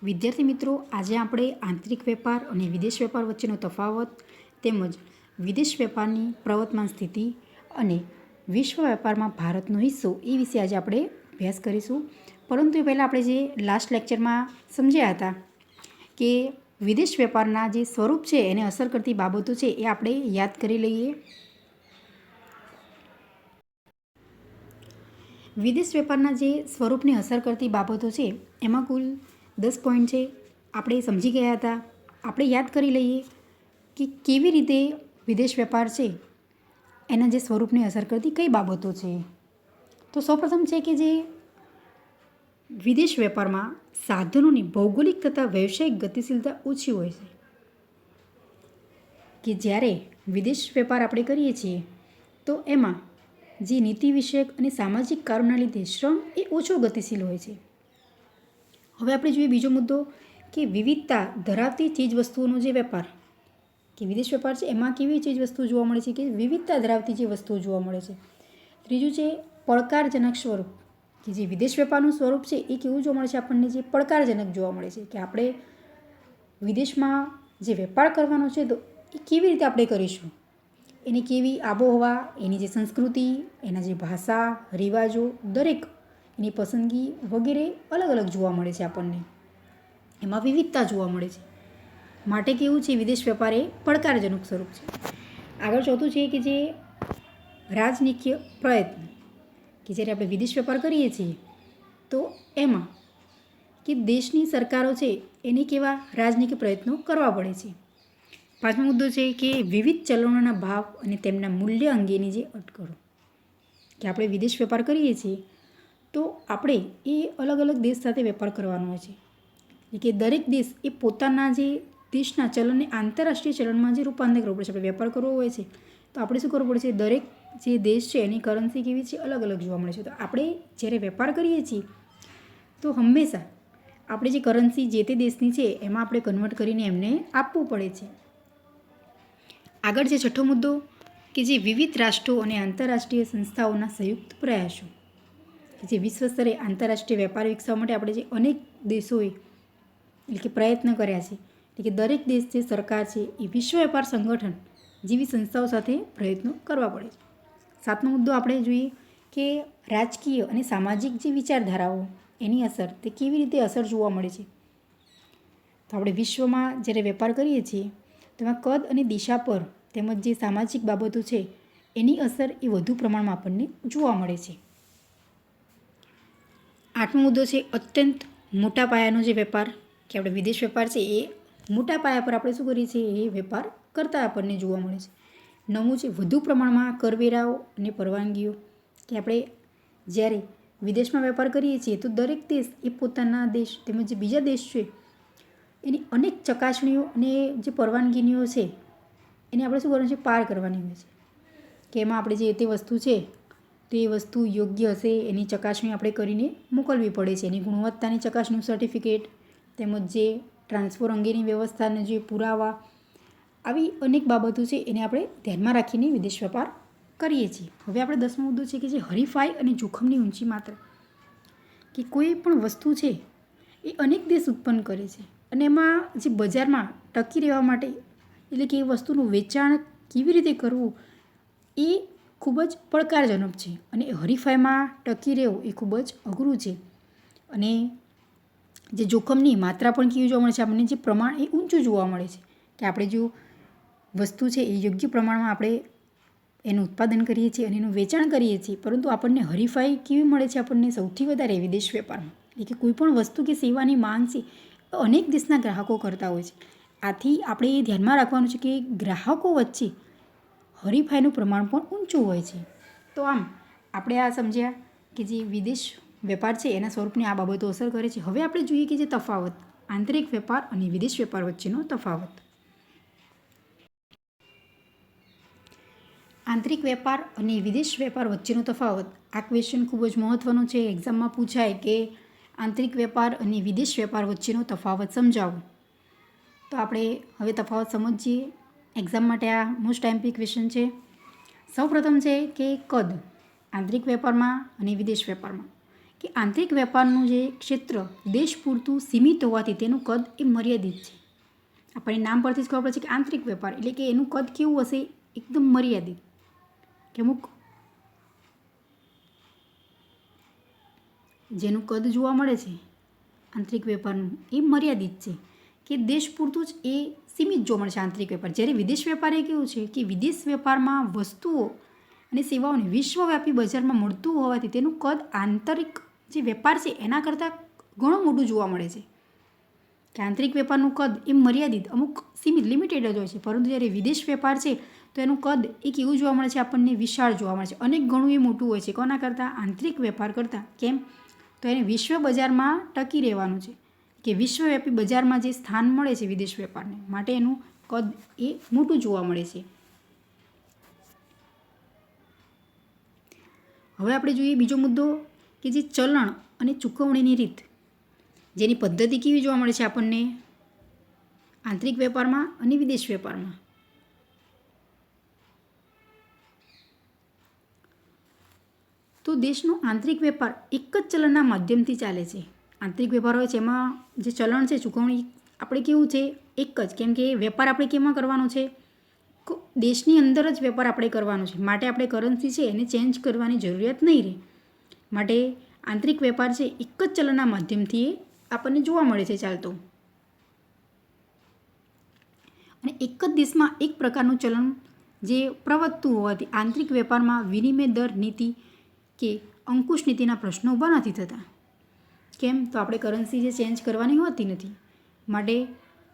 વિદ્યાર્થી મિત્રો, આજે આપણે આંતરિક વેપાર અને વિદેશ વેપાર વચ્ચેનો તફાવત તેમજ વિદેશ વેપારની પ્રવર્તમાન સ્થિતિ અને વિશ્વ વેપારમાં ભારતનો હિસ્સો એ વિશે આજે આપણે અભ્યાસ કરીશું. પરંતુ એ પહેલાં આપણે જે લાસ્ટ લેક્ચરમાં સમજ્યા હતા કે વિદેશ વેપારના જે સ્વરૂપ છે એને અસર કરતી બાબતો છે એ આપણે યાદ કરી લઈએ. વિદેશ વેપારના જે સ્વરૂપને અસર કરતી બાબતો છે એમાં કુલ 10 પોઈન્ટ છે. આપણે સમજી ગયા હતા. આપણે યાદ કરી લઈએ કે કેવી રીતે વિદેશ વેપાર છે એના જે સ્વરૂપને અસર કરતી કઈ બાબતો છે. તો સૌપ્રથમ છે કે જે વિદેશ વેપારમાં સાધનોની ભૌગોલિક તથા વ્યવસાયિક ગતિશીલતા ઓછી હોય છે. કે જ્યારે વિદેશ વેપાર આપણે કરીએ છીએ તો એમાં જે નીતિ વિષયક અને સામાજિક કારણોના લીધે શ્રમ એ ઓછો ગતિશીલ હોય છે. હવે આપણે જોઈએ બીજો મુદ્દો કે વિવિધતા ધરાવતી ચીજ વસ્તુઓનો જે વેપાર, કે વિદેશ વેપાર છે એમાં કેવી ચીજ વસ્તુઓ જોવા મળે છે કે વિવિધતા ધરાવતી જે વસ્તુઓ જોવા મળે છે. ત્રીજું છે પડકારજનક સ્વરૂપ, કે જે વિદેશ વેપારનું સ્વરૂપ છે એ કેવું જોવા મળે છે આપણને, જે પડકારજનક જોવા મળે છે કે આપણે વિદેશમાં જે વેપાર કરવાનો છે તો એ કેવી રીતે આપણે કરીશું, એની કેવી આબોહવા, એની જે સંસ્કૃતિ, એના જે ભાષા, રિવાજો, દરેક એની પસંદગી વગેરે અલગ અલગ જોવા મળે છે આપણને. એમાં વિવિધતા જોવા મળે છે. માટે કેવું છે વિદેશ વેપાર એ પડકારજનક સ્વરૂપ છે. આગળ ચોથું છે કે જે રાજનીતિય પ્રયત્ન, કે જ્યારે આપણે વિદેશ વેપાર કરીએ છીએ તો એમાં કે દેશની સરકારો છે એને કેવા રાજનીતિક પ્રયત્નો કરવા પડે છે. પાંચમો મુદ્દો છે કે વિવિધ ચલણોના ભાવ અને તેમના મૂલ્ય અંગેની જે અટકળો, કે આપણે વિદેશ વેપાર કરીએ છીએ તો આપણે એ અલગ અલગ દેશ સાથે વેપાર કરવાનો હોય છે. એટલે કે દરેક દેશ એ પોતાના જે દેશના ચલણને આંતરરાષ્ટ્રીય ચલણમાં જે રૂપાંતર કરવું પડે છે. આપણે વેપાર કરવો હોય છે તો આપણે શું કરવું પડે છે, દરેક જે દેશ છે એની કરન્સી કેવી છે અલગ અલગ જોવા મળે છે. તો આપણે જ્યારે વેપાર કરીએ છીએ તો હંમેશા આપણે જે કરન્સી જે તે દેશની છે એમાં આપણે કન્વર્ટ કરીને એમને આપવું પડે છે. આગળ છે છઠ્ઠો મુદ્દો કે જે વિવિધ રાષ્ટ્રો અને આંતરરાષ્ટ્રીય સંસ્થાઓના સંયુક્ત પ્રયાસો, કે જે વિશ્વ સ્તરે આંતરરાષ્ટ્રીય વેપાર વિકસાવવા માટે આપણે જે અનેક દેશોએ એટલે કે પ્રયત્ન કર્યા છે. એટલે કે દરેક દેશ જે સરકાર છે એ વિશ્વ વેપાર સંગઠન જેવી સંસ્થાઓ સાથે પ્રયત્નો કરવા પડે છે. સાતમો મુદ્દો આપણે જોઈએ કે રાજકીય અને સામાજિક જે વિચારધારાઓ એની અસર, તે કેવી રીતે અસર જોવા મળે છે. તો આપણે વિશ્વમાં જ્યારે વેપાર કરીએ છીએ તેમાં કદ અને દિશા પર તેમજ જે સામાજિક બાબતો છે એની અસર એ વધુ પ્રમાણમાં આપણને જોવા મળે છે. આઠમો મુદ્દો છે અત્યંત મોટા પાયાનો જે વેપાર, કે આપણે વિદેશ વેપાર છે એ મોટા પાયા પર આપણે શું કરીએ છીએ એ વેપાર કરતાં આપણને જોવા મળે છે. નવમું છે વધુ પ્રમાણમાં કરવેરાઓ અને પરવાનગીઓ, કે આપણે જ્યારે વિદેશમાં વેપાર કરીએ છીએ તો દરેક દેશ એ પોતાના દેશ તેમજ જે બીજા દેશ છે એની અનેક ચકાસણીઓ અને જે પરવાનગીઓ છે એને આપણે શું કરવાનું છે, પાર કરવાની હોય છે. કે એમાં આપણે જે તે વસ્તુ છે તો એ વસ્તુ યોગ્ય હશે એની ચકાસણી આપણે કરીને મોકલવી પડે છે. એની ગુણવત્તાની ચકાસણીનું સર્ટિફિકેટ તેમજ જે ટ્રાન્સપોર્ટ અંગેની વ્યવસ્થાને જે પુરાવા, આવી અનેક બાબતો છે એને આપણે ધ્યાનમાં રાખીને વિદેશ વેપાર કરીએ છીએ. હવે આપણે 10મો મુદ્દો છે કે જે હરીફાઈ અને જોખમની ઊંચી માત્રા, કે કોઈ પણ વસ્તુ છે એ અનેક દેશ ઉત્પન્ન કરે છે અને એમાં જે બજારમાં ટકી રહેવા માટે એટલે કે એ વસ્તુનું વેચાણ કેવી રીતે કરવું એ ખૂબ જ પડકારજનક છે અને હરીફાઈમાં ટકી રહેવું એ ખૂબ જ અઘરું છે. અને જે જોખમની માત્રા પણ કેવી જોવા મળે છે આપણને, જે પ્રમાણ એ ઊંચું જોવા મળે છે. કે આપણે જો વસ્તુ છે એ યોગ્ય પ્રમાણમાં આપણે એનું ઉત્પાદન કરીએ છીએ અને એનું વેચાણ કરીએ છીએ, પરંતુ આપણને હરીફાઈ કેવી મળે છે આપણને સૌથી વધારે વિદેશ વેપારમાં. એટલે કે કોઈ પણ વસ્તુ કે સેવાની માંગ છે અનેક દેશના ગ્રાહકો કરતા હોય છે. આથી આપણે એ ધ્યાનમાં રાખવાનું છે કે ગ્રાહકો વચ્ચે હરીફાઈનું પ્રમાણ પણ ઊંચું હોય છે. તો આમ આપણે આ સમજ્યા કે જે વિદેશ વેપાર છે એના સ્વરૂપને આ બાબતો અસર કરે છે. હવે આપણે જોઈએ કે જે તફાવત આંતરિક વેપાર અને વિદેશ વેપાર વચ્ચેનો તફાવત. આંતરિક વેપાર અને વિદેશ વેપાર વચ્ચેનો તફાવત. આ ક્વેશ્ચન ખૂબ જ મહત્ત્વનો છે. એક્ઝામમાં પૂછાય કે આંતરિક વેપાર અને વિદેશ વેપાર વચ્ચેનો તફાવત સમજાવો. તો આપણે હવે તફાવત સમજીએ. એક્ઝામ માટે આ મોસ્ટ આઈએમપી ક્વેશ્ચન છે. સૌપ્રથમ છે કે કદ આંતરિક વેપારમાં અને વિદેશ વેપારમાં, કે આંતરિક વેપારનું જે ક્ષેત્ર દેશ પૂરતું સીમિત હોવાથી તેનું કદ એ મર્યાદિત છે. આપણને નામ પરથી જ ખબર પડે છે કે આંતરિક વેપાર એટલે કે એનું કદ કેવું હશે, એકદમ મર્યાદિત, કે અમુક જેનું કદ જોવા મળે છે આંતરિક વેપારનું એ મર્યાદિત છે, કે દેશ પૂરતું જ એ સીમિત જોવા મળે છે આંતરિક વેપાર. જ્યારે વિદેશ વેપાર એ કેવું છે કે વિદેશ વેપારમાં વસ્તુઓ અને સેવાઓને વિશ્વવ્યાપી બજારમાં મળતું હોવાથી તેનું કદ આંતરિક જે વેપાર છે એના કરતાં ઘણું મોટું જોવા મળે છે. કે આંતરિક વેપારનું કદ એ મર્યાદિત, અમુક સીમિત, લિમિટેડ જ હોય છે, પરંતુ જ્યારે વિદેશ વેપાર છે તો એનું કદ એ કેવું જોવા મળે છે, આપણને વિશાળ જોવા મળે છે, અનેક ગણું એ મોટું હોય છે. કોના કરતાં? આંતરિક વેપાર કરતાં. કેમ? તો એને વિશ્વ બજારમાં ટકી રહેવાનું છે, કે વિશ્વવ્યાપી બજારમાં જે સ્થાન મળે છે વિદેશ વેપારને, માટે એનું કદ એ મોટું જોવા મળે છે. હવે આપણે જોઈએ બીજો મુદ્દો કે જે ચલણ અને ચૂકવણીની રીત, જેની પદ્ધતિ કેવી જોવા મળે છે આપણને આંતરિક વેપારમાં અને વિદેશ વેપારમાં. તો દેશનો આંતરિક વેપાર એક જ ચલણના માધ્યમથી ચાલે છે. આંતરિક વેપાર હોય છે એમાં જે ચલણ છે, ચૂકવણી આપણે કેવું છે એક જ, કેમ કે વેપાર આપણે કેમાં કરવાનો છે, દેશની અંદર જ વેપાર આપણે કરવાનો છે, માટે આપણે કરન્સી છે એને ચેન્જ કરવાની જરૂરિયાત નહીં રહે. માટે આંતરિક વેપાર છે એક જ ચલણના માધ્યમથી એ આપણને જોવા મળે છે ચાલતો. અને એક જ દેશમાં એક પ્રકારનું ચલણ જે પ્રવર્તતું હોવાથી આંતરિક વેપારમાં વિનિમય દર નીતિ કે અંકુશ નીતિના પ્રશ્નો ઊભા નથી થતા. કેમ? તો આપણે કરન્સી જે ચેન્જ કરવાની હોતી નથી, માટે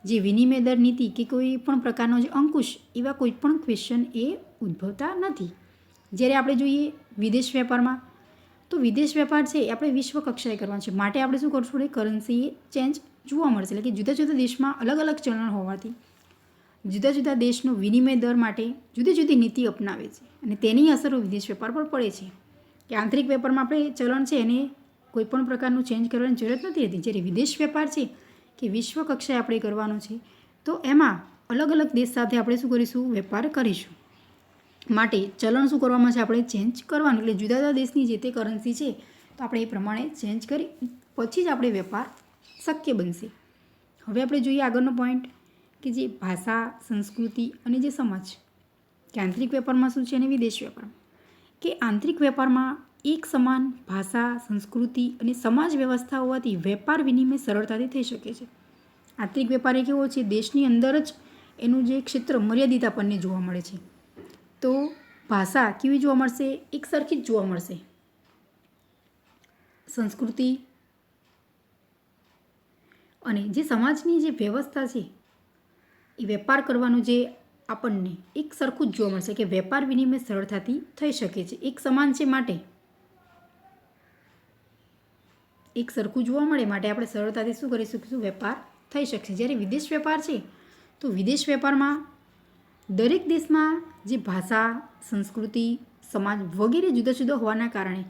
જે વિનિમય દર નીતિ કે કોઈ પણ પ્રકારનો જે અંકુશ, એવા કોઈ પણ ક્વેશ્ચન એ ઉદ્ભવતા નથી. જ્યારે આપણે જોઈએ વિદેશ વેપારમાં, તો વિદેશ વેપાર છે એ આપણે વિશ્વ કક્ષાએ કરવાનો છે, માટે આપણે શું કરશું, કરન્સી ચેન્જ જોવા મળશે. એટલે કે જુદા જુદા દેશમાં અલગ અલગ ચલણ હોવાથી જુદા જુદા દેશનો વિનિમય દર માટે જુદી જુદી નીતિ અપનાવે છે, અને તેની અસરો વિદેશ વેપાર પર પડે છે. કે આંતરિક વેપારમાં આપણે ચલણ છે એને કોઈ પણ પ્રકારનું ચેન્જ કરવાની જરૂરત નથી રહેતી. જ્યારે વિદેશ વેપાર છે કે વિશ્વ કક્ષાએ આપણે કરવાનો છે, તો એમાં અલગ અલગ દેશ સાથે આપણે શું કરીશું, વેપાર કરીશું. માટે ચલણ શું કરવામાં છે, આપણે ચેન્જ કરવાનું. એટલે જુદા જુદા દેશની જે તે કરન્સી છે તો આપણે એ પ્રમાણે ચેન્જ કરી પછી જ આપણે વેપાર શક્ય બનશે. હવે આપણે જોઈએ આગળનો પોઈન્ટ કે જે ભાષા, સંસ્કૃતિ અને જે સમાજ, કે આંતરિક વેપારમાં શું છે અને વિદેશ વેપારમાં. કે આંતરિક વેપારમાં એક સમાન ભાષા, સંસ્કૃતિ અને સમાજ વ્યવસ્થા હોવાથી વેપાર વિનિમય સરળતાથી થઈ શકે છે. આંતરિક વેપાર એ કેવો છે, દેશની અંદર જ એનું જે ક્ષેત્ર મર્યાદિત આપણને જોવા મળે છે. તો ભાષા કેવી જોવા મળશે, એક સરખી જ જોવા મળશે. સંસ્કૃતિ અને જે સમાજની જે વ્યવસ્થા છે એ વેપાર કરવાનું જે આપણને એક સરખું જ જોવા મળશે, કે વેપાર વિનિમય સરળતાથી થઈ શકે છે, એક સમાન છે, માટે એક સરખું જોવા મળે, માટે આપણે સરળતાથી શું કરી શકીશું, વેપાર થઈ શકશે. જ્યારે વિદેશ વેપાર છે તો વિદેશ વેપારમાં દરેક દેશમાં જે ભાષા, સંસ્કૃતિ, સમાજ વગેરે જુદા જુદા હોવાના કારણે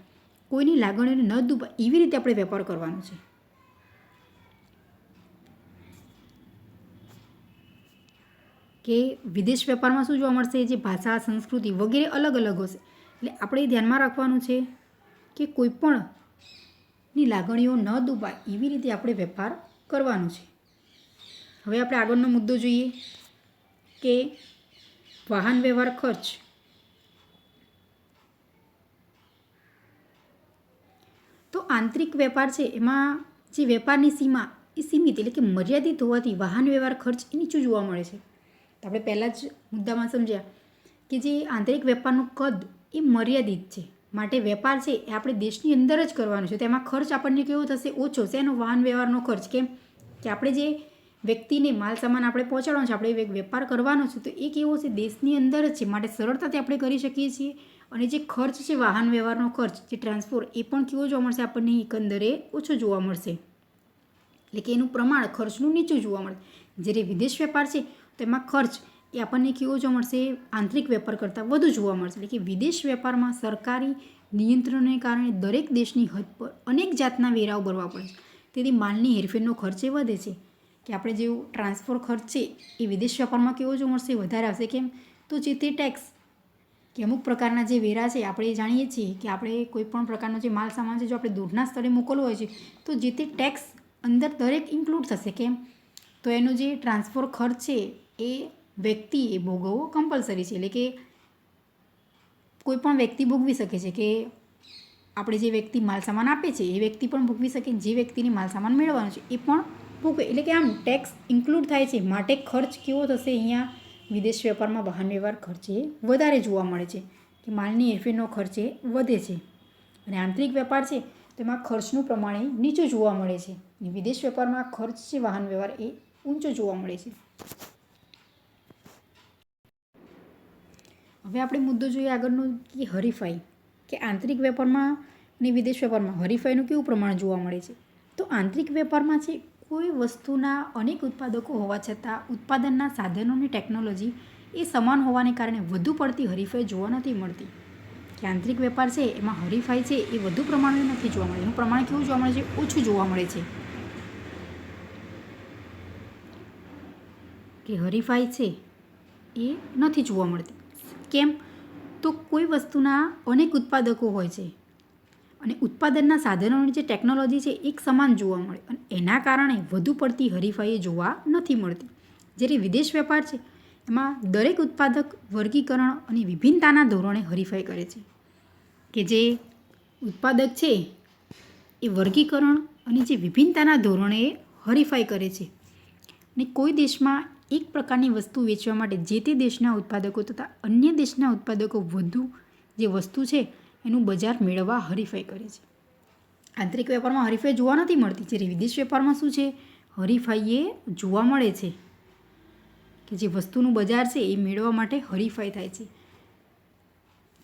કોઈની લાગણીઓને ન દુભાય એવી રીતે આપણે વેપાર કરવાનો છે. કે વિદેશ વેપારમાં શું જોવા મળશે, જે ભાષા, સંસ્કૃતિ વગેરે અલગ અલગ હશે. એટલે આપણે ધ્યાનમાં રાખવાનું છે કે કોઈ પણની લાગણીઓ ન દુભાય એવી રીતે આપણે વેપાર કરવાનો છે. હવે આપણે આગળનો મુદ્દો જોઈએ કે વાહન વ્યવહાર ખર્ચ. તો આંતરિક વેપાર છે એમાં જે વેપારની સીમા એ સીમિત એટલે કે મર્યાદિત હોવાથી વાહન વ્યવહાર ખર્ચ એ નીચું જોવા મળે છે. તો આપણે પહેલાં જ મુદ્દામાં સમજ્યા કે જે આંતરિક વેપારનું કદ એ મર્યાદિત છે, માટે વેપાર છે એ આપણે દેશની અંદર જ કરવાનો છે. તેમાં ખર્ચ આપણને કેવો થશે, ઓછો છે એનો વાહન વ્યવહારનો ખર્ચ. કેમ કે આપણે જે વ્યક્તિને માલ સામાન આપણે પહોંચાડવાનો છે, આપણે વેપાર કરવાનો છે, તો એ કેવો છે, દેશની અંદર જ છે, માટે સરળતાથી આપણે કરી શકીએ છીએ. અને જે ખર્ચ છે વાહન વ્યવહારનો ખર્ચ, જે ટ્રાન્સપોર્ટ, એ પણ કેવો જોવા મળશે, આપણને એકંદરે ઓછો જોવા મળશે. એટલે કે એનું પ્રમાણ ખર્ચનું નીચું જોવા મળે. જ્યારે વિદેશ વેપાર છે તો એમાં ખર્ચ એ આપણને કેવો જોવા મળશે, આંતરિક વેપાર કરતાં વધુ જોવા મળશે. એટલે કે વિદેશ વેપારમાં સરકારી નિયંત્રણોને કારણે દરેક દેશની હદ પર અનેક જાતના વેરાઓ ભરવા પડે છે. તેથી માલની હેરફેરનો ખર્ચ એ વધે છે. કે આપણે જેવું ટ્રાન્સપોર્ટ ખર્ચ છે એ વિદેશ વેપારમાં કેવો જોવા મળશે, વધારે આવશે. કેમ? તો જે તે ટેક્સ કે અમુક પ્રકારના જે વેરા છે આપણે જાણીએ છીએ કે આપણે કોઈ પણ પ્રકારનો જે માલ સામાન છે જો આપણે દૂરના સ્થળે મોકલવો હોય છે તો જે તે ટેક્સ અંદર દરેક ઇન્ક્લુડ થશે. કેમ? તો એનો જે ટ્રાન્સફર ખર્ચ છે એ વ્યક્તિએ ભોગવવો કમ્પલસરી છે. એટલે કે કોઈ પણ વ્યક્તિ ભોગવી શકે છે કે આપણે જે વ્યક્તિ માલ સામાન આપે છે એ વ્યક્તિ પણ ભોગવી શકે, જે વ્યક્તિને માલ સામાન મેળવવાનો છે એ પણ ભોગવે. એટલે કે આમ ટેક્સ ઇન્ક્લુડ થાય છે. માટે ખર્ચ કેવો થશે? અહીંયા વિદેશ વેપારમાં વાહન વ્યવહાર ખર્ચ એ વધારે જોવા મળે છે કે માલની હેરફેરનો ખર્ચ એ વધે છે. અને આંતરિક વેપાર છે તેમાં ખર્ચનું પ્રમાણ એ નીચું જોવા મળે છે. અને વિદેશ વેપારમાં ખર્ચ છે વાહન વ્યવહાર એ ઊંચો જોવા મળે છે. હવે આપણે મુદ્દો જોઈએ આગળનો કે હરીફાઈ, કે આંતરિક વેપારમાં અને વિદેશ વેપારમાં હરીફાઈનું કેવું પ્રમાણ જોવા મળે છે. તો આંતરિક વેપારમાં છે કોઈ વસ્તુના અનેક ઉત્પાદકો હોવા છતાં ઉત્પાદનના સાધનોની ટેકનોલોજી એ સમાન હોવાને કારણે વધુ પડતી હરીફાઈ જોવા નથી મળતી. કે આંતરિક વેપાર છે એમાં હરીફાઈ છે એ વધુ પ્રમાણમાં નથી જોવા મળે. એનું પ્રમાણ કેવું જોવા મળે છે? ઓછું જોવા મળે છે. કે હરીફાઈ છે એ નથી જોવા મળતી. કેમ? તો કોઈ વસ્તુના અનેક ઉત્પાદકો હોય છે અને ઉત્પાદનના સાધનોની જે ટેકનોલોજી છે એક સમાન જોવા મળે અને એના કારણે વધુ પડતી હરીફાઈ જોવા નથી મળતી. જ્યારે વિદેશ વેપાર છે એમાં દરેક ઉત્પાદક વર્ગીકરણ અને વિભિન્નતાના ધોરણે હરીફાઈ કરે છે. કે જે ઉત્પાદક છે એ વર્ગીકરણ અને જે વિભિન્નતાના ધોરણે હરીફાઈ કરે છે. અને કોઈ દેશમાં એક પ્રકારની વસ્તુ વેચવા માટે જે તે દેશના ઉત્પાદકો તથા અન્ય દેશના ઉત્પાદકો વધુ જે વસ્તુ છે એનું બજાર મેળવવા હરીફાઈ કરે છે. આંતરિક વેપારમાં હરીફાઈ જોવા નથી મળતી. જ્યારે વિદેશ વેપારમાં શું છે? હરીફાઈ એ જોવા મળે છે કે જે વસ્તુનું બજાર છે એ મેળવવા માટે હરીફાઈ થાય છે.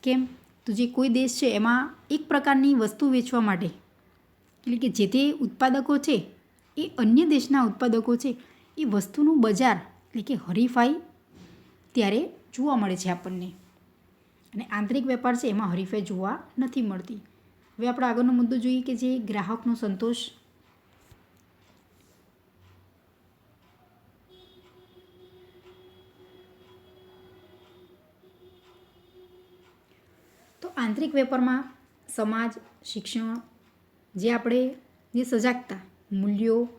કેમ? તો જે કોઈ દેશ છે એમાં એક પ્રકારની વસ્તુ વેચવા માટે એટલે કે જે તે ઉત્પાદકો છે એ અન્ય દેશના ઉત્પાદકો છે એ વસ્તુનું બજાર એટલે કે હરીફાઈ ત્યારે જોવા મળે છે આપણને. અને આંતરિક વેપાર છે એમાં હરીફાઈ જોવા નથી મળતી. હવે આપણે આગળનો મુદ્દો જોઈએ કે જે ગ્રાહકનો સંતોષ. તો આંતરિક વેપારમાં સમાજ, શિક્ષણ, જે આપણે જે સજાગતા, મૂલ્યો,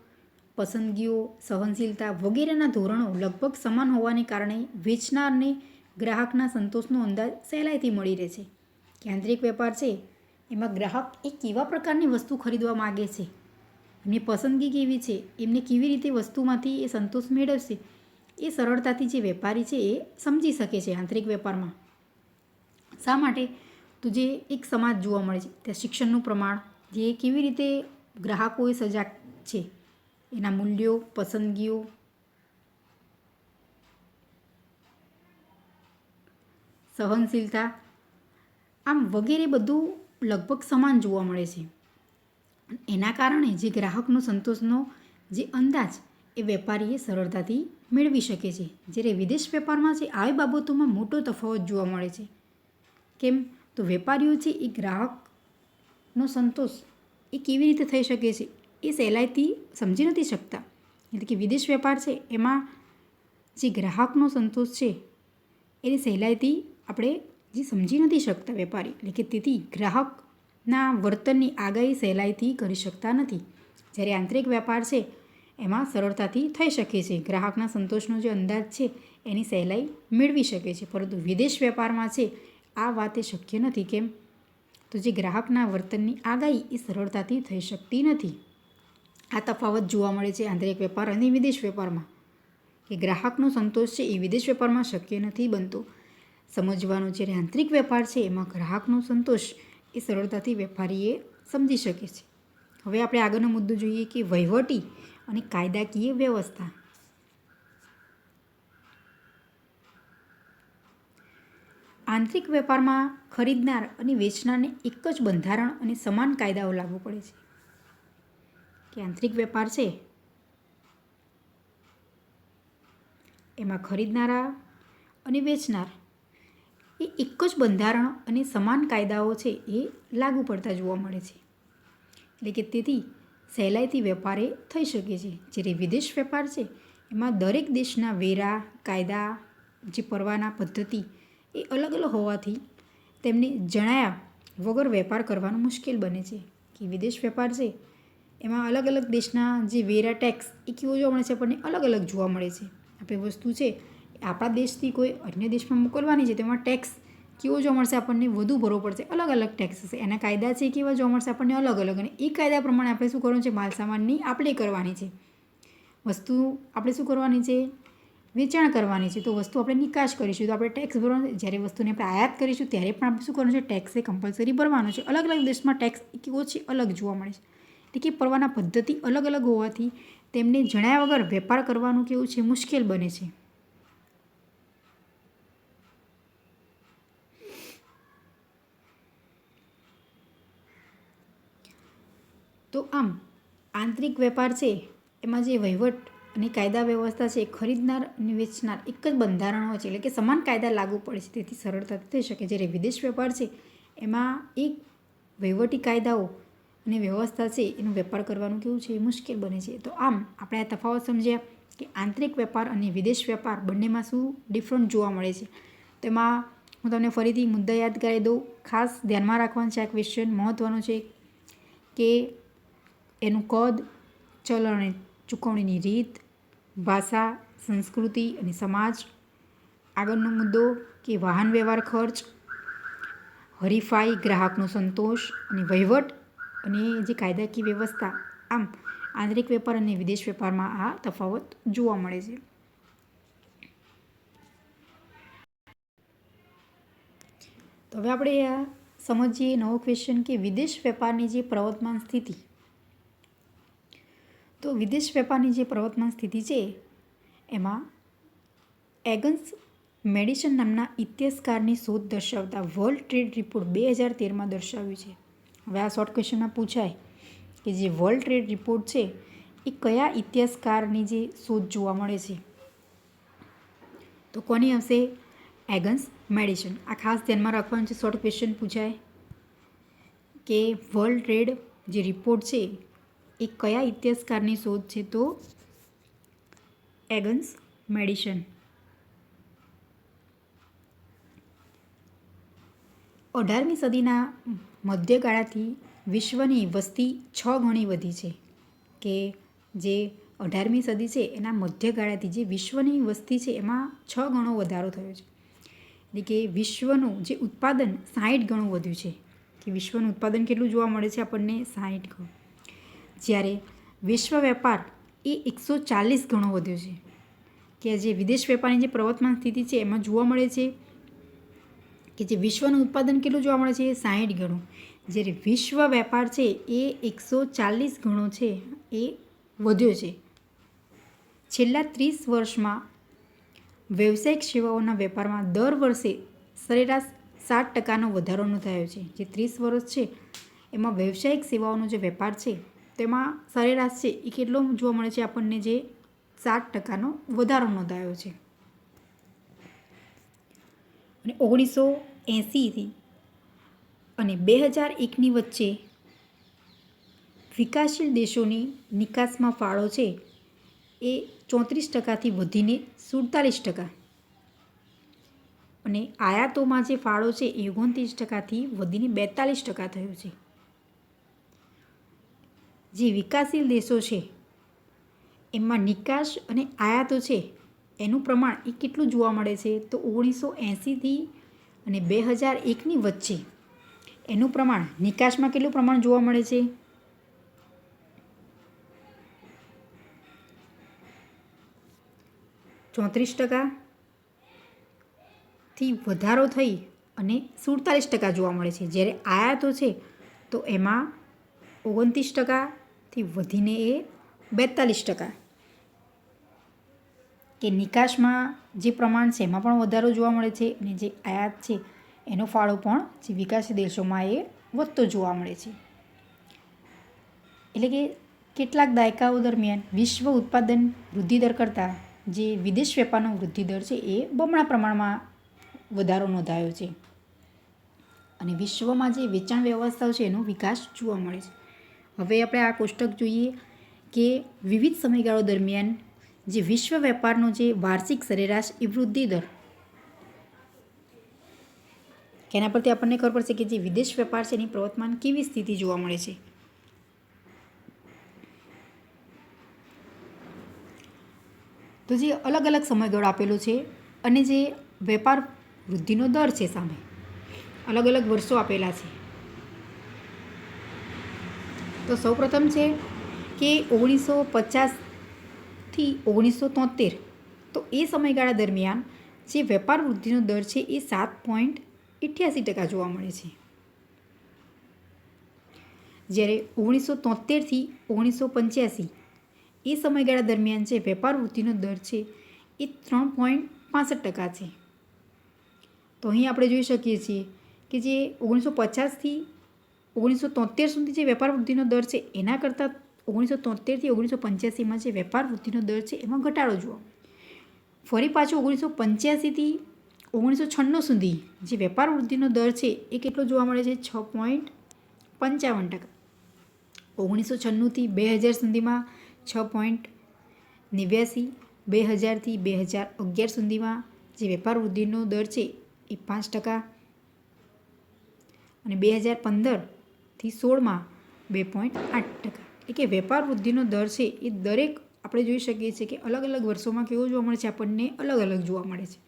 પસંદગીઓ, સહનશીલતા વગેરેના ધોરણો લગભગ સમાન હોવાને કારણે વેચનારને ગ્રાહકના સંતોષનો અંદાજ સહેલાઈથી મળી રહે છે. કે આંતરિક વેપાર છે એમાં ગ્રાહક એ કેવા પ્રકારની વસ્તુ ખરીદવા માગે છે, એમની પસંદગી કેવી છે, એમને કેવી રીતે વસ્તુમાંથી એ સંતોષ મેળવશે એ સરળતાથી જે વેપારી છે એ સમજી શકે છે આંતરિક વેપારમાં. શા માટે? તો જે એક સમાજ જોવા મળે છે ત્યાં શિક્ષણનું પ્રમાણ, જે કેવી રીતે ગ્રાહકો એ સજાગ છે, એના મૂલ્યો, પસંદગીઓ, સહનશીલતા, આમ વગેરે બધું લગભગ સમાન જોવા મળે છે. એના કારણે જે ગ્રાહકનો સંતોષનો જે અંદાજ એ વેપારીએ સરળતાથી મેળવી શકે છે. જ્યારે વિદેશ વેપારમાં છે આવી બાબતોમાં મોટો તફાવત જોવા મળે છે. કેમ? તો વેપારીઓ છે એ ગ્રાહકનો સંતોષ એ કેવી રીતે થઈ શકે છે એ સહેલાઈથી સમજી નથી શકતા. એટલે કે વિદેશ વેપાર છે એમાં જે ગ્રાહકનો સંતોષ છે એની સહેલાઈથી આપણે જે સમજી નથી શકતા વેપારી. એટલે કે તેથી ગ્રાહકના વર્તનની આગાહી સહેલાઈથી કરી શકતા નથી. જ્યારે આંતરિક વેપાર છે એમાં સરળતાથી થઈ શકે છે. ગ્રાહકના સંતોષનો જે અંદાજ છે એની સહેલાઈ મેળવી શકે છે. પરંતુ વિદેશ વેપારમાં છે આ વાત એ શક્ય નથી. કેમ? તો જે ગ્રાહકના વર્તનની આગાહી એ સરળતાથી થઈ શકતી નથી. આ તફાવત જોવા મળે છે આંતરિક વેપાર અને વિદેશ વેપારમાં. કે ગ્રાહકનો સંતોષ છે એ વિદેશ વેપારમાં શક્ય નથી બનતો સમજવાનો. જ્યારે આંતરિક વેપાર છે એમાં ગ્રાહકનો સંતોષ એ સરળતાથી વેપારીએ સમજી શકે છે. હવે આપણે આગળનો મુદ્દો જોઈએ કે વહીવટી અને કાયદાકીય વ્યવસ્થા. આંતરિક વેપારમાં ખરીદનાર અને વેચનારને એક જ બંધારણ અને સમાન કાયદાઓ લાગુ પડે છે. કે આંતરિક વેપાર છે એમાં ખરીદનારા અને વેચનાર એ એક જ બંધારણ અને સમાન કાયદાઓ છે એ લાગુ પડતા જોવા મળે છે. એટલે કે તેથી સહેલાઈથી વેપારે થઈ શકે છે. જ્યારે વિદેશ વેપાર છે એમાં દરેક દેશના વેરા, કાયદા, જે પરવાના પદ્ધતિ એ અલગ અલગ હોવાથી તેમને જણાયા વગર વેપાર કરવાનું મુશ્કેલ બને છે. કે વિદેશ વેપાર છે એમાં અલગ અલગ દેશના જે વેરા ટેક્સ એ કેવો જોવા મળે છે આપણને અલગ અલગ જોવા મળે છે. આપણે વસ્તુ છે આપણા દેશથી કોઈ અન્ય દેશમાં મોકલવાની છે તેમાં ટેક્સ કેવો જોવા મળશે આપણને વધુ ભરવો પડશે, અલગ અલગ ટેક્સ હશે. એના કાયદા છે કેવા જોવા મળશે આપણને અલગ અલગ, અને એ કાયદા પ્રમાણે આપણે શું કરવાનું છે, માલ સામાનની આપણે કરવાની છે. વસ્તુ આપણે શું કરવાની છે, વેચાણ કરવાની છે. તો વસ્તુ આપણે નિકાસ કરીશું તો આપણે ટેક્સ ભરવાનો. જ્યારે વસ્તુને આપણે આયાત કરીશું ત્યારે પણ આપણે શું કરવાનું છે, ટેક્સ એ કમ્પલસરી ભરવાનો છે. અલગ અલગ દેશમાં ટેક્સ કેવો છે અલગ જોવા મળે છે. એટલે કે પરવાના પદ્ધતિ અલગ અલગ હોવાથી તેમને જણાયા વગર વેપાર કરવાનું કેવું છે, મુશ્કેલ બને છે. તો આમ આંતરિક વેપાર છે એમાં જે વહીવટ અને કાયદા વ્યવસ્થા છે, ખરીદનાર અને વેચનાર એક જ બંધારણો છે, એટલે કે સમાન કાયદા લાગુ પડે છે, તેથી સરળતાથી થઈ શકે. જ્યારે વિદેશ વેપાર છે એમાં એક વહીવટી કાયદાઓ અને વ્યવસ્થા છે એનો વેપાર કરવાનું કેવું છે, મુશ્કેલ બને છે. તો આમ આપણે આ તફાવત સમજ્યા કે આંતરિક વેપાર અને વિદેશ વેપાર બંનેમાં શું ડિફરન્ટ જોવા મળે છે. તેમાં હું તમને ફરીથી મુદ્દા યાદ કરાવી દઉં. ખાસ ધ્યાનમાં રાખવાનું છે, આ ક્વેશ્ચન મહત્ત્વનો છે કે એનું કદ, ચલણ અને ચૂકવણીની રીત, ભાષા, સંસ્કૃતિ અને સમાજ. આગળનો મુદ્દો કે વાહન વ્યવહાર ખર્ચ, હરીફાઈ, ગ્રાહકનો સંતોષ અને વહીવટ અને જે કાયદાકીય વ્યવસ્થા. આમ આંતરિક વેપાર અને વિદેશ વેપારમાં આ તફાવત જોવા મળે છે. તો હવે આપણે આ સમજીએ નવો ક્વેશ્ચન કે વિદેશ વેપારની જે પ્રવર્તમાન સ્થિતિ. તો વિદેશ વેપારની જે પ્રવર્તમાન સ્થિતિ છે એમાં એગન્સ મેડિસન નામના ઇતિહાસકારની શોધ દર્શાવતા વર્લ્ડ ટ્રેડ રિપોર્ટ 2013માં દર્શાવ્યું છે. હવે આ શોર્ટ ક્વેશ્ચનમાં પૂછાય કે જે વર્લ્ડ ટ્રેડ રિપોર્ટ છે એ કયા ઇતિહાસકારની જે શોધ જોવા મળે છે, તો કોની હશે, એગન્સ મેડિસન. આ ખાસ ધ્યાનમાં રાખવાનું છે, શોર્ટ ક્વેશ્ચન પૂછાય કે વર્લ્ડ ટ્રેડ જે રિપોર્ટ છે એ કયા ઇતિહાસકારની શોધ છે, તો એગન્સ મેડિસન. 18મી સદીના મધ્યગાળાથી વિશ્વની વસ્તી 6 ગણી વધી છે. કે જે 18મી સદી છે એના મધ્યગાળાથી જે વિશ્વની વસ્તી છે એમાં 6 ગણો વધારો થયો છે. એટલે કે વિશ્વનું જે ઉત્પાદન 60 ગણું વધ્યું છે. કે વિશ્વનું ઉત્પાદન કેટલું જોવા મળે છે આપણને, 60 ગણું. જ્યારે વિશ્વ વેપાર એ 140 ગણો વધ્યો છે. કે જે વિદેશ વેપારની જે પ્રવર્તમાન સ્થિતિ છે એમાં જોવા મળે છે કે જે વિશ્વનું ઉત્પાદન કેટલું જોવા મળે છે, 60 ગણું. જ્યારે વિશ્વ વેપાર છે એ 140 ગણો છે એ વધ્યો છે. છેલ્લા 30 વર્ષમાં વ્યવસાયિક સેવાઓના વેપારમાં દર વર્ષે સરેરાશ 7% વધારો નોંધાયો છે. જે 30 વર્ષ છે એમાં વ્યવસાયિક સેવાઓનો જે વેપાર છે તેમાં સરેરાશ છે એ કેટલો જોવા મળે છે આપણને, જે 7% વધારો નોંધાયો છે. અને 1980થી અને 2001ની વચ્ચે વિકાસશીલ દેશોની નિકાસમાં ફાળો છે એ 34%થી વધીને 47%, અને આયાતોમાં જે ફાળો છે એ 29%થી વધીને 42% થયો છે. જે વિકાસશીલ દેશો છે એમાં નિકાસ અને આયાતો છે એનું પ્રમાણ એ કેટલું જોવા મળે છે, તો 1980થી અને 2001ની વચ્ચે એનું પ્રમાણ નિકાસમાં કેટલું પ્રમાણ જોવા મળે છે, 34%થી વધારો થઈ અને 47% જોવા મળે છે. જ્યારે આયાતો છે તો એમાં 29%થી વધીને એ 42%. કે નિકાસમાં જે પ્રમાણ છે એમાં પણ વધારો જોવા મળે છે, અને જે આયાત છે એનો ફાળો પણ જે વિકાસશીલ દેશોમાં એ વધતો જોવા મળે છે. એટલે કે કેટલાક દાયકાઓ દરમિયાન વિશ્વ ઉત્પાદન વૃદ્ધિદર કરતાં જે વિદેશ વેપારનો વૃદ્ધિદર છે એ બમણા પ્રમાણમાં વધારો નોંધાયો છે. અને વિશ્વમાં જે વેચાણ વ્યવસ્થાઓ છે એનો વિકાસ જોવા મળે છે. હવે આપણે આ કોષ્ટક જોઈએ કે વિવિધ સમયગાળો દરમિયાન જે વિશ્વ વેપારનો જે વાર્ષિક સરેરાશ એ વૃદ્ધિ દર કે એના પરથી આપણને ખબર પડશે કે જે વિદેશ વેપાર છે એની પ્રવર્તમાન કેવી સ્થિતિ જોવા મળે છે. તો જે અલગ અલગ સમયગાળો આપેલો છે અને જે વેપાર વૃદ્ધિનો દર છે સામે અલગ અલગ વર્ષો આપેલા છે. તો સૌપ્રથમ છે કે 1950થી 1973, તો એ સમયગાળા દરમિયાન જે વેપાર વૃદ્ધિનો દર છે એ 7.88% જોવા મળે છે. જ્યારે 1973થી 1985 એ સમયગાળા દરમિયાન જે વેપાર વૃદ્ધિનો દર છે એ 3.65% છે. તો અહીં આપણે જોઈ શકીએ છીએ કે જે 1950થી 1973 સુધી જે વેપાર વૃદ્ધિનો દર છે એના કરતાં 1973થી 1985માં જે વેપાર વૃદ્ધિનો દર છે એમાં ઘટાડો જોવા મળે. ફરી પાછું 1985થી 1996 સુધી જે વેપાર વૃદ્ધિનો દર છે એ કેટલો જોવા મળે છે? 6.55%. 1996થી 2000 સુધીમાં 6.89%. 2000થી 2011 સુધીમાં જે વેપાર વૃદ્ધિનો દર છે એ 5%. અને 2015થી 16માં 2.8%. એટલે કે વેપાર વૃદ્ધિનો દર છે એ દરેક આપણે જોઈ શકીએ છીએ કે અલગ અલગ વર્ષોમાં કેવો જોવા મળે છે, આપણને અલગ અલગ જોવા મળે છે.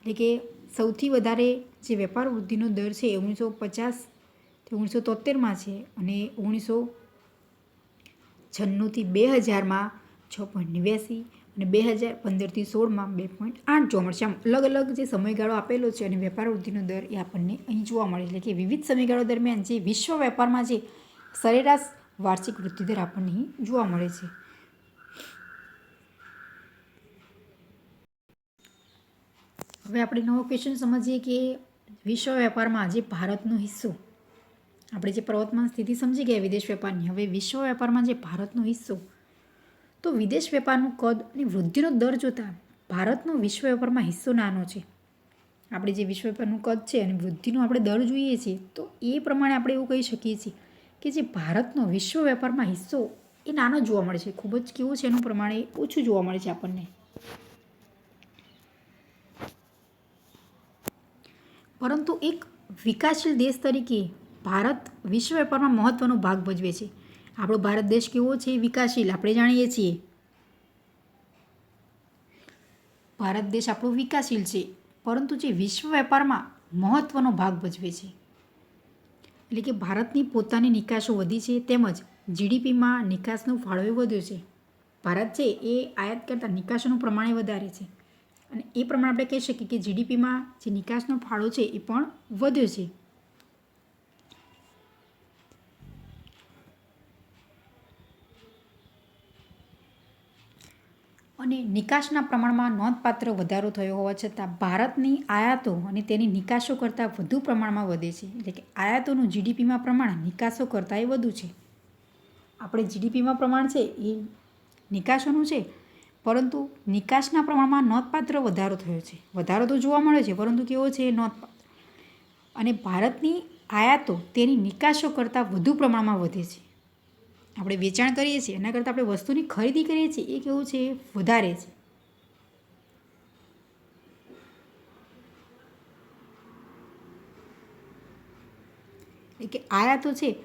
એટલે કે સૌથી વધારે જે વેપાર વૃદ્ધિનો દર છે એ 1950થી 1973માં છે અને 1996થી 2000માં 6.89 અને 2015થી 16માં 2.8 જોવા મળશે. આમ અલગ અલગ જે સમયગાળો આપેલો છે અને વેપાર વૃદ્ધિનો દર એ આપણને અહીં જોવા મળે. એટલે કે વિવિધ સમયગાળો દરમિયાન જે વિશ્વ વેપારમાં જે સરેરાશ વાર્ષિક વૃદ્ધિ દર આપણને અહીં જોવા મળે છે. હવે આપણે નવો ક્વેશ્ચન સમજીએ કે વિશ્વ વેપારમાં જે ભારતનો હિસ્સો, આપણે જે પ્રવર્તમાન સ્થિતિ સમજી ગયા વિદેશ વેપારની, હવે વિશ્વ વેપારમાં જે ભારતનો હિસ્સો, તો વિદેશ વેપારનું કદ અને વૃદ્ધિનો દર જોતાં ભારતનો વિશ્વ વેપારમાં હિસ્સો નાનો છે. આપણે જે વિશ્વ વેપારનું કદ છે અને વૃદ્ધિનો આપણે દર જોઈએ છીએ તો એ પ્રમાણે આપણે એવું કહી શકીએ છીએ કે જે ભારતનો વિશ્વ વેપારમાં હિસ્સો એ નાનો જોવા મળે છે. ખૂબ જ કેવું છે એનું પ્રમાણે ઓછું જોવા મળે છે આપણને. પરંતુ એક વિકાસશીલ દેશ તરીકે ભારત વિશ્વ વેપારમાં મહત્ત્વનો ભાગ ભજવે છે. આપણો ભારત દેશ કેવો છે? વિકાસશીલ. આપણે જાણીએ છીએ ભારત દેશ આપણો વિકાસશીલ છે, પરંતુ જે વિશ્વ વેપારમાં મહત્ત્વનો ભાગ ભજવે છે. એટલે કે ભારતની પોતાની નિકાસો વધી છે તેમજ જીડીપીમાં નિકાસનો ફાળો વધ્યો છે. ભારત છે એ આયાત કરતાં નિકાસોનું પ્રમાણ વધારે છે અને એ પ્રમાણે આપણે કહી શકીએ કે જીડીપીમાં જે નિકાસનો ફાળો છે એ પણ વધ્યો છે. અને નિકાસના પ્રમાણમાં નોંધપાત્ર વધારો થયો હોવા છતાં ભારતની આયાતો અને તેની નિકાસો કરતાં વધુ પ્રમાણમાં વધે છે. એટલે કે આયાતોનું જીડીપીમાં પ્રમાણ નિકાસો કરતાં એ વધુ છે. આપણે જીડીપીમાં પ્રમાણ છે એ નિકાસોનું છે, પરંતુ નિકાસના પ્રમાણમાં નોંધપાત્ર વધારો થયો છે. વધારો તો જોવા મળે છે પરંતુ કેવો છે? નોંધપાત્ર. અને ભારતની આયાતો તેની નિકાસો કરતાં વધુ પ્રમાણમાં વધે છે. આપણે વેચાણ કરીએ છીએ એના કરતાં આપણે વસ્તુની ખરીદી કરીએ છીએ એ કેવું છે? વધારે છે. એટલે કે આયાતો છે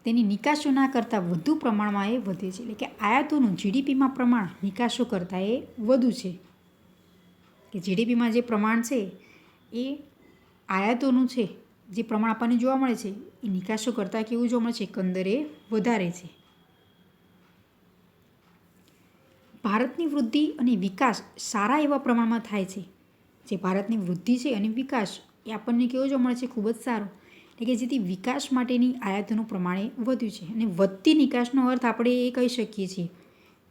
તેની નિકાસોના કરતાં વધુ પ્રમાણમાં એ વધે છે. એટલે કે આયાતોનું જીડીપીમાં પ્રમાણ નિકાસો કરતાં એ વધુ છે. કે જીડીપીમાં જે પ્રમાણ છે એ આયાતોનું છે જે પ્રમાણ આપણને જોવા મળે છે એ નિકાસો કરતાં કેવું જોવા મળે છે? એકંદરે વધારે છે. ભારતની વૃદ્ધિ અને વિકાસ સારા એવા પ્રમાણમાં થાય છે. જે ભારતની વૃદ્ધિ છે અને વિકાસ એ આપણને કેવો જોવા મળે છે? ખૂબ જ સારો. એટલે કે જેથી વિકાસ માટેની આયાતોનું પ્રમાણ વધ્યું છે. અને વધતી નિકાસનો અર્થ આપણે એ કહી શકીએ છીએ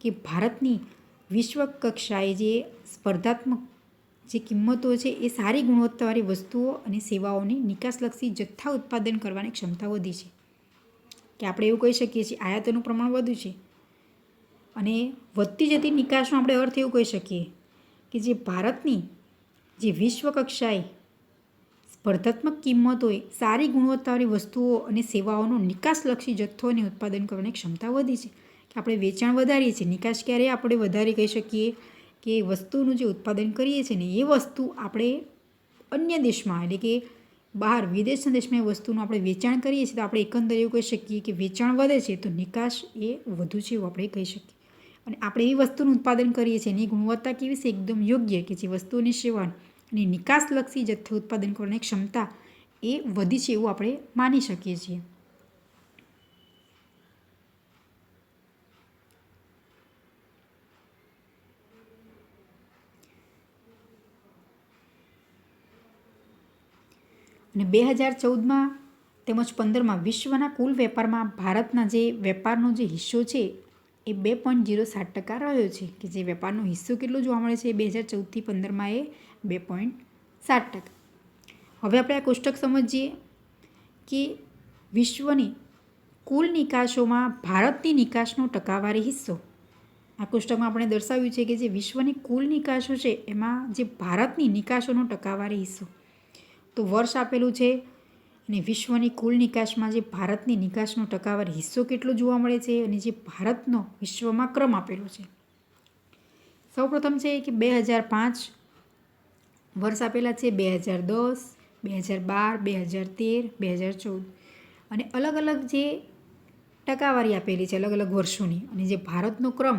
કે ભારતની વિશ્વ કક્ષાએ જે સ્પર્ધાત્મક જે કિંમતો છે એ સારી ગુણવત્તાવાળી વસ્તુઓ અને સેવાઓની નિકાસલક્ષી જથ્થા ઉત્પાદન કરવાની ક્ષમતા વધી છે. કે આપણે એવું કહી શકીએ છીએ આયાતોનું પ્રમાણ વધ્યું છે અને વધતી જતી નિકાસનો આપણે અર્થ એવું કહી શકીએ કે જે ભારતની જે વિશ્વ કક્ષાએ સ્પર્ધાત્મક કિંમતોએ સારી ગુણવત્તાવાળી વસ્તુઓ અને સેવાઓનો નિકાસલક્ષી જથ્થો અને ઉત્પાદન કરવાની ક્ષમતા વધી છે. કે આપણે વેચાણ વધારીએ છીએ. નિકાસ ક્યારે આપણે વધારે કહી શકીએ કે વસ્તુનું જે ઉત્પાદન કરીએ છીએ ને એ વસ્તુ આપણે અન્ય દેશમાં એટલે કે બહાર વિદેશ સંદેશમાં એ વસ્તુનું આપણે વેચાણ કરીએ છીએ તો આપણે એકંદરે એવું કહી શકીએ કે વેચાણ વધે છે તો નિકાસ એ વધુ છે એવું આપણે કહી શકીએ. અને આપણે એવી વસ્તુનું ઉત્પાદન કરીએ છીએ એની ગુણવત્તા કેવી છે એકદમ યોગ્ય કે જે વસ્તુની સેવાની નિકાસલક્ષી જથ્થો ઉત્પાદન કરવાની ક્ષમતા એ વધી છે એવું આપણે માની શકીએ છીએ. અને 2014માં તેમજ 2015માં વિશ્વના કુલ વેપારમાં ભારતના જે વેપારનો જે હિસ્સો છે એ 2.07% રહ્યો છે. કે જે વેપારનો હિસ્સો કેટલો જોવા મળે છે 2014થી 2015માં એ 2.7%. હવે આપણે આ કોષ્ટક સમજીએ કે વિશ્વની કુલ નિકાસોમાં ભારતની નિકાસનો ટકાવારી હિસ્સો. આ કોષ્ટકમાં આપણે દર્શાવ્યું છે કે જે વિશ્વની કુલ નિકાસો છે એમાં જે ભારતની નિકાસોનો ટકાવારી હિસ્સો. તો વર્ષ આપેલું છે અને વિશ્વની કુલ નિકાસમાં જે ભારતની નિકાસનો ટકાવારી હિસ્સો કેટલો જોવા મળે છે અને જે ભારતનો વિશ્વમાં ક્રમ આપેલો છે. સૌપ્રથમ છે કે 2005 વર્ષ આપેલા છે, 2010, 2012, 2013, 2014 અને અલગ અલગ જે ટકાવારી આપેલી છે અલગ અલગ વર્ષોની અને જે ભારતનો ક્રમ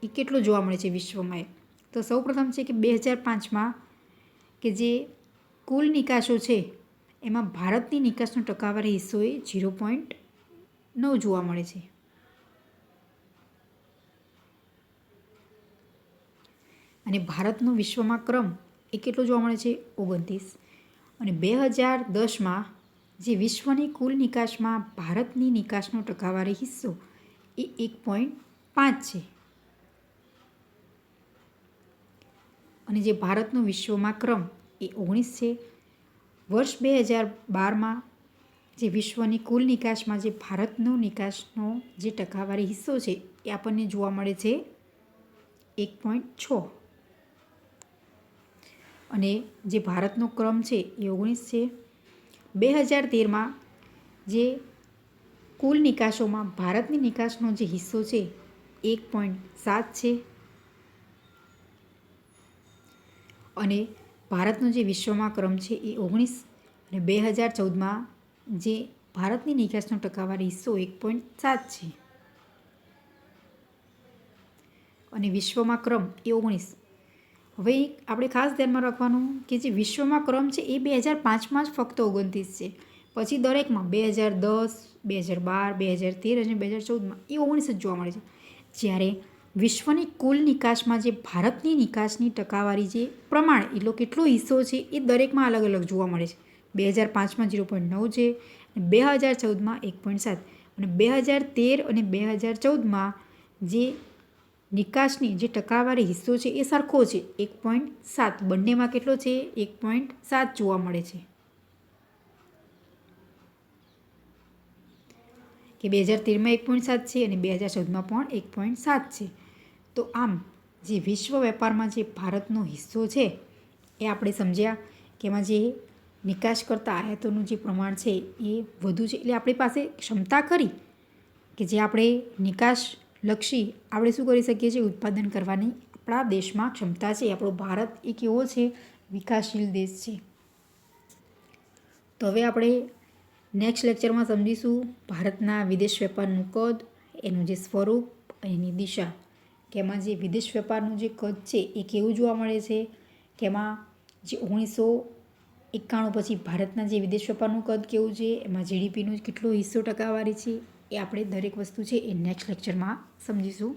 એ કેટલો જોવા મળે છે વિશ્વમાં. તો સૌપ્રથમ છે કે 2005માં કે જે કુલ નિકાસો છે એમાં ભારતની નિકાસનો ટકાવારી હિસ્સો એ 0.9 જોવા મળે છે. અને ભારતનો વિશ્વમાં ક્રમ એ કેટલો જોવા મળે છે 29. અને 2010માં જે વિશ્વની કુલ નિકાસમાં ભારતની નિકાસનો ટકાવારી હિસ્સો એ 1.5 છે. અને જે ભારતનો વિશ્વમાં ક્રમ એ 19 છે. વર્ષ 2012માં જે વિશ્વની કુલ નિકાસમાં જે ભારતનો નિકાસનો જે ટકાવારી હિસ્સો છે એ આપણને જોવા મળે છે 1.6. અને જે ભારતનો ક્રમ છે એ 19 છે. 2013માં જે કુલ નિકાસોમાં ભારતની નિકાસનો જે હિસ્સો છે 1.7 છે. અને ભારતનો જે વિશ્વમાં ક્રમ છે એ 19. અને 2014માં જે ભારતની નિકાસનો ટકાવારી હિસ્સો 1.7 છે. અને વિશ્વમાં ક્રમ એ 19. હવે આપણે ખાસ ધ્યાનમાં રાખવાનું કે જે વિશ્વમાં ક્રમ છે એ 2005માં જ ફક્ત 29 છે. પછી દરેકમાં 2010, 2012, 2013 અને 2014માં એ 19 જ જોવા મળે છે. જ્યારે વિશ્વની કુલ નિકાસમાં જે ભારતની નિકાસની ટકાવારી જે પ્રમાણ એટલો કેટલો હિસ્સો છે એ દરેકમાં અલગ અલગ જોવા મળે છે. 2005માં 0.9 છે, 2014માં 1.7 અને 2013 અને 2014માં જે નિકાસની જે ટકાવારી હિસ્સો છે એ સરખો છે 1.7. બંનેમાં કેટલો છે 1.7 જોવા મળે છે. કે 2013માં 1.7 છે અને 2014માં પણ 1.7 છે. તો આમ જે વિશ્વ વેપારમાં જે ભારતનો હિસ્સો છે એ આપણે સમજ્યા કે એમાં જે નિકાસ કરતા આયાતોનું જે પ્રમાણ છે એ વધુ છે. એટલે આપણી પાસે ક્ષમતા ખરી કે જે આપણે નિકાસલક્ષી આપણે શું કરી શકીએ છીએ ઉત્પાદન કરવાની આપણા દેશમાં ક્ષમતા છે. આપણો ભારત એક એવો છે વિકાસશીલ દેશ છે. તો હવે આપણે નેક્સ્ટ લેક્ચરમાં સમજીશું ભારતના વિદેશ વેપારનું કદ, એનું જે સ્વરૂપ, એની દિશા. કે એમાં જે વિદેશ વેપારનું જે કદ છે એ કેવું જોવા મળે છે, કે એમાં જે 1991 પછી ભારતના જે વિદેશ વેપારનું કદ કેવું છે, એમાં જીડીપીનો કેટલો હિસ્સો ટકાવારી છે, એ આપણે દરેક વસ્તુ છે એ નેક્સ્ટ લેક્ચરમાં સમજીશું.